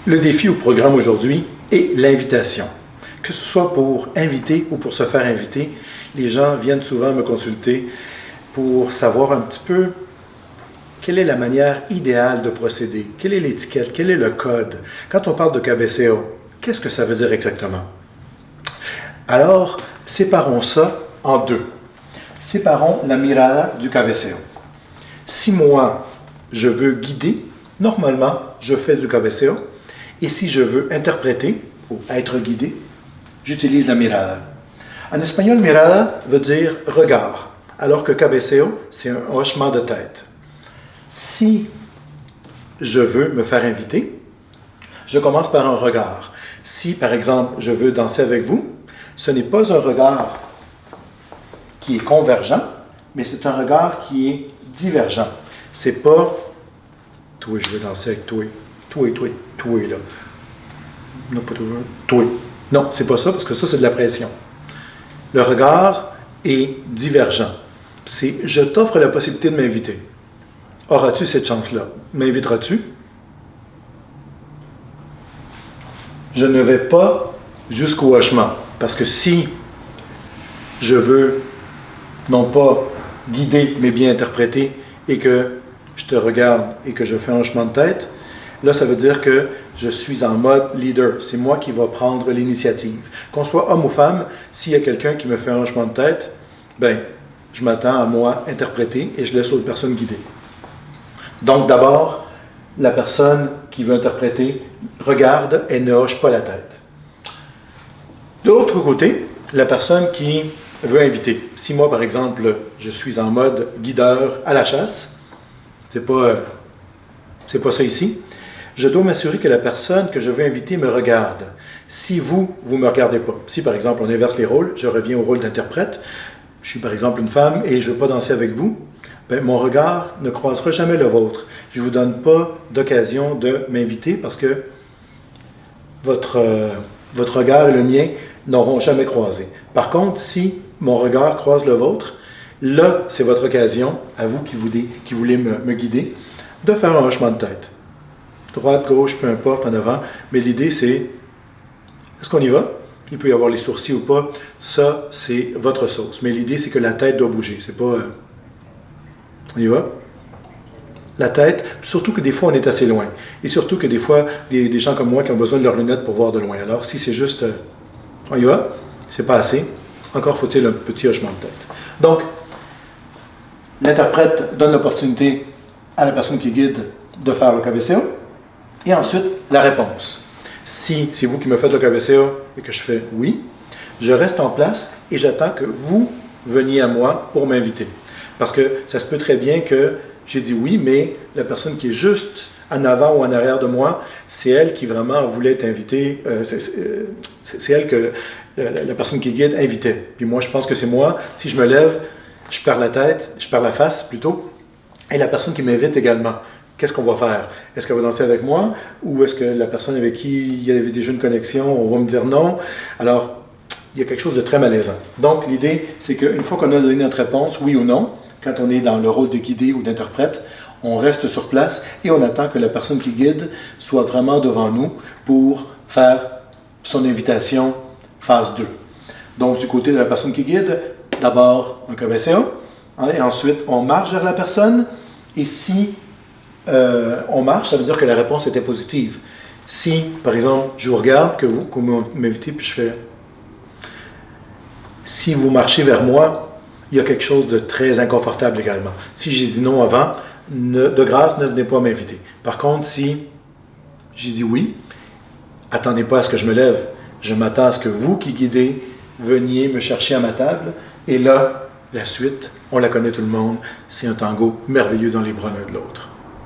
Le défi au programme aujourd'hui est l'invitation. Que ce soit pour inviter ou pour se faire inviter, les gens viennent souvent me consulter pour savoir un petit peu quelle est la manière idéale de procéder, quelle est l'étiquette, quel est le code. Quand on parle de KBCA, qu'est-ce que ça veut dire exactement? Alors, séparons ça en deux. Séparons la mirada du KBCA. Si moi, je veux guider, normalement, je fais du KBCA. Et si je veux interpréter ou être guidé, j'utilise la mirada. En espagnol, mirada veut dire regard, alors que KBCA, c'est un hochement de tête. Si je veux me faire inviter, je commence par un regard. Si, par exemple, je veux danser avec vous, ce n'est pas un regard qui est convergent, mais c'est un regard qui est divergent. C'est pas « toi, je veux danser avec toi ». Toi, là. Non, pas toi. Non, c'est pas ça, parce que ça, c'est de la pression. Le regard est divergent. C'est « je t'offre la possibilité de m'inviter. Auras-tu cette chance-là? M'inviteras-tu? » Je ne vais pas jusqu'au hochement, parce que si je veux non pas guider, mais bien interpréter, et que je te regarde et que je fais un hochement de tête, là, ça veut dire que je suis en mode leader. C'est moi qui va prendre l'initiative. Qu'on soit homme ou femme, s'il y a quelqu'un qui me fait un hochement de tête, ben, je m'attends à moi interpréter et je laisse l'autre personne guider. Donc, d'abord, la personne qui veut interpréter regarde et ne hoche pas la tête. De l'autre côté, la personne qui veut inviter. Si moi, par exemple, je suis en mode guideur à la chasse, c'est pas ça ici, je dois m'assurer que la personne que je veux inviter me regarde. Si vous ne me regardez pas, si par exemple on inverse les rôles, je reviens au rôle d'interprète, je suis par exemple une femme et je ne veux pas danser avec vous, ben, mon regard ne croisera jamais le vôtre. Je ne vous donne pas d'occasion de m'inviter parce que votre regard et le mien n'auront jamais croisé. Par contre, si mon regard croise le vôtre, là, c'est votre occasion, à vous qui voulez me guider, de faire un hochement de tête. Droite, gauche, peu importe, en avant. Mais l'idée, c'est, est-ce qu'on y va? Il peut y avoir les sourcils ou pas. Ça, c'est votre sauce. Mais l'idée, c'est que la tête doit bouger. C'est pas... on y va? La tête, surtout que des fois, on est assez loin. Et surtout que des fois, des gens comme moi qui ont besoin de leurs lunettes pour voir de loin. Alors, si c'est juste... on y va? C'est pas assez. Encore faut-il un petit hochement de tête. Donc, l'interprète donne l'opportunité à la personne qui guide de faire le KBCA. Et ensuite, la réponse. Si c'est vous qui me faites le KBCA et que je fais « oui », je reste en place et j'attends que vous veniez à moi pour m'inviter. Parce que ça se peut très bien que j'ai dit « oui », mais la personne qui est juste en avant ou en arrière de moi, c'est elle qui vraiment voulait être invitée, c'est elle que la personne qui guide invitait. Puis moi, je pense que c'est moi. Si je me lève, je perds la tête, je perds la face plutôt, et la personne qui m'invite également. Qu'est-ce qu'on va faire? Est-ce qu'elle va danser avec moi? Ou est-ce que la personne avec qui il y avait déjà une connexion, on va me dire non? Alors, il y a quelque chose de très malaisant. Donc, l'idée, c'est qu'une fois qu'on a donné notre réponse, oui ou non, quand on est dans le rôle de guider ou d'interprète, on reste sur place et on attend que la personne qui guide soit vraiment devant nous pour faire son invitation phase 2. Donc, du côté de la personne qui guide, d'abord un KBCA, et ensuite on marche vers la personne, et si on marche, ça veut dire que la réponse était positive. Si, par exemple, je vous regarde, que vous m'invitez, puis je fais... Si vous marchez vers moi, il y a quelque chose de très inconfortable également. Si j'ai dit non avant, de grâce, ne venez pas m'inviter. Par contre, si j'ai dit oui, attendez pas à ce que je me lève. Je m'attends à ce que vous qui guidez, veniez me chercher à ma table. Et là, la suite, on la connaît tout le monde, c'est un tango merveilleux dans les bras l'un de l'autre.